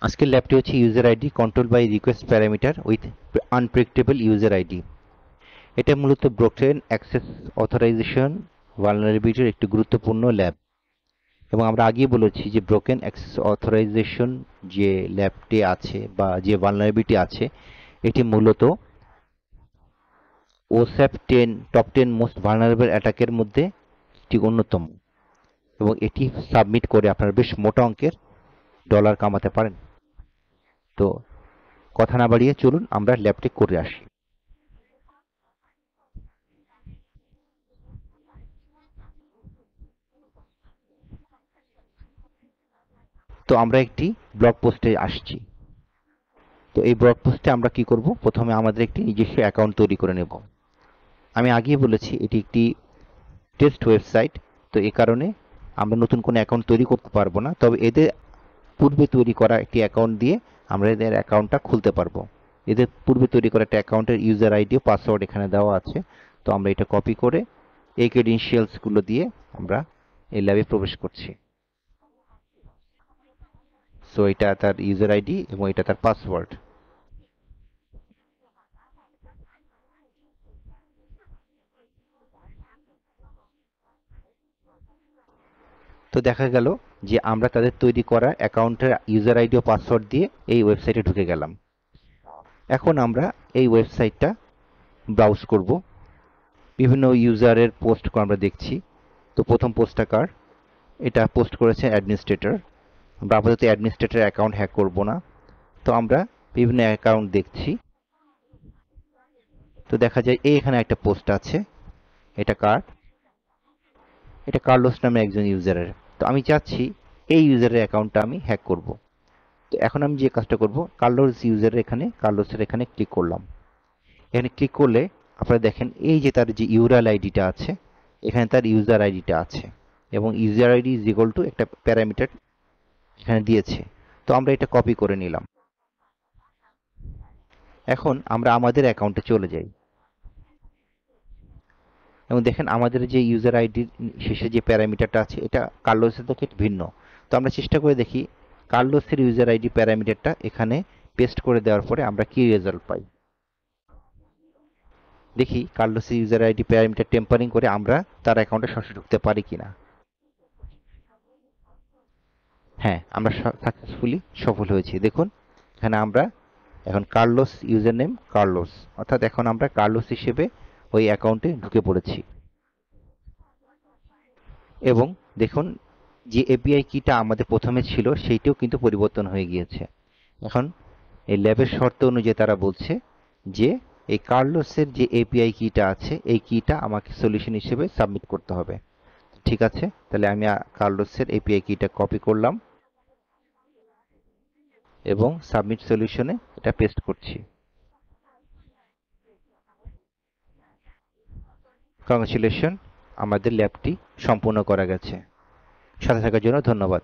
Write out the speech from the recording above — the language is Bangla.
আজকের ল্যাবটি হচ্ছে user ID control by request parameter with unpredictable user ID. এটা মূলত ব্রোকেন অ্যাক্সেস অথরাইজেশন ভালনারেবিলিটির একটি গুরুত্বপূর্ণ ল্যাব। এবং আমরা আগেই বলেছি যে ব্রোকেন অ্যাক্সেস অথরাইজেশন যে ল্যাবটি আছে বা যে ভালনারেবিলিটি আছে, এটি মূলত ওস্যাপ 10 টপ 10 মোস্ট ভালনারেবল অ্যাটাকের মধ্যে একটি অন্যতম। এবং এটি সাবমিট করে আপনারা বেশ মোটা অঙ্কের ডলার কামাতে পারেন। তো কথা না বাড়িয়ে চলুন আমরা ল্যাবটি করে আসি। তো আমরা একটি ব্লগ পোস্টে আসছি। তো এই ব্লগ পোস্টে আমরা কি করব, প্রথমে আমাদের একটি নিজস্ব অ্যাকাউন্ট তৈরি করে নেব। আমি আগেই বলেছি এটি একটি টেস্ট ওয়েবসাইট। তো এই কারণে আমরা নতুন কোনো অ্যাকাউন্ট তৈরি করতে পারবো না, তবে এদের পূর্বে তৈরি করা একটি অ্যাকাউন্ট দিয়ে আমরা এদের অ্যাকাউন্টটা খুলতে পারবো। এদের পূর্বে তৈরি করা একটা অ্যাকাউন্টের ইউজার আইডি ও পাসওয়ার্ড এখানে দেওয়া আছে। তো আমরা এটা কপি করে এই ক্রেডেনশিয়ালসগুলো দিয়ে আমরা এই ল্যাবে প্রবেশ করছি। সো এটা তার ইউজার আইডি এবং এটা তার পাসওয়ার্ড। তো দেখা গেল যে আমরা তাদের তৈরি করা অ্যাকাউন্টের ইউজার আইডি ও পাসওয়ার্ড দিয়ে এই ওয়েবসাইটে ঢুকে গেলাম। এখন আমরা এই ওয়েবসাইটটা ব্রাউজ করব। বিভিন্ন ইউজারের পোস্ট আমরা দেখছি। তো প্রথম পোস্টটা কার, এটা পোস্ট করেছে অ্যাডমিনিস্ট্রেটর। আমরা আপাতত অ্যাডমিনিস্ট্রেটর অ্যাকাউন্ট হ্যাক করব না। তো আমরা বিভিন্ন অ্যাকাউন্ট দেখছি। তো দেখা যায় এখানে একটা পোস্ট আছে। এটা কার, এটা কার্লোস নামে একজন ইউজারের। তো আমি চাচ্ছি এই ইউজারের অ্যাকাউন্টটা আমি হ্যাক করব। তো এখন আমি যে কাজটা করব, কার্লোসের এখানে ক্লিক করলাম। এখানে ক্লিক করলে আপনারা দেখেন এই যে তার যে ইউআরএল আইডিটা আছে, এখানে তার ইউজার আইডিটা আছে এবং user ID is equal to একটা প্যারামিটার এখানে দিয়েছে। তো আমরা এটা কপি করে নিলাম। এখন আমরা আমাদের অ্যাকাউন্টে চলে যাই এবং দেখেন আমাদের যে ইউজার আইডির শেষে যে প্যারামিটারটা আছে এটা কার্লোসের থেকে ভিন্ন। তো আমরা চেষ্টা করে দেখি কার্লোসের ইউজার আইডি প্যারামিটারটা এখানে পেস্ট করে দেওয়ার পরে আমরা কি রেজাল্ট পাই। দেখি কার্লোসের ইউজার আইডি প্যারামিটার টেম্পারিং করে আমরা তার অ্যাকাউন্টে সরাসরি ঢুকতে পারি কিনা। হ্যাঁ, আমরা সাকসেসফুলি সফল হয়েছি। দেখুন এখানে আমরা এখন কার্লোস ইউজার নেম কার্লোস, অর্থাৎ এখন আমরা কার্লোস হিসেবে ওই অ্যাকাউন্টে ঢুকে পড়েছি। এবং দেখুন যে এপিআই কিটা আমাদের প্রথমে ছিল সেইটাও কিন্তু পরিবর্তন হয়ে গিয়েছে। এখন এই ল্যাবের শর্ত অনুযায়ী তারা বলছে যে এই কার্লোসের যে এপিআই কিটা আছে এই কিটা আমাকে সলিউশন হিসেবে সাবমিট করতে হবে। ঠিক আছে, তাহলে আমি কার্লোসের এপিআই কিটা কপি করলাম এবং সাবমিট সলিউশনে এটা পেস্ট করছি। কংগ্রেচুলেশন, আমাদের ল্যাবটি সম্পূর্ণ করা গেছে। সাথে থাকার জন্য ধন্যবাদ।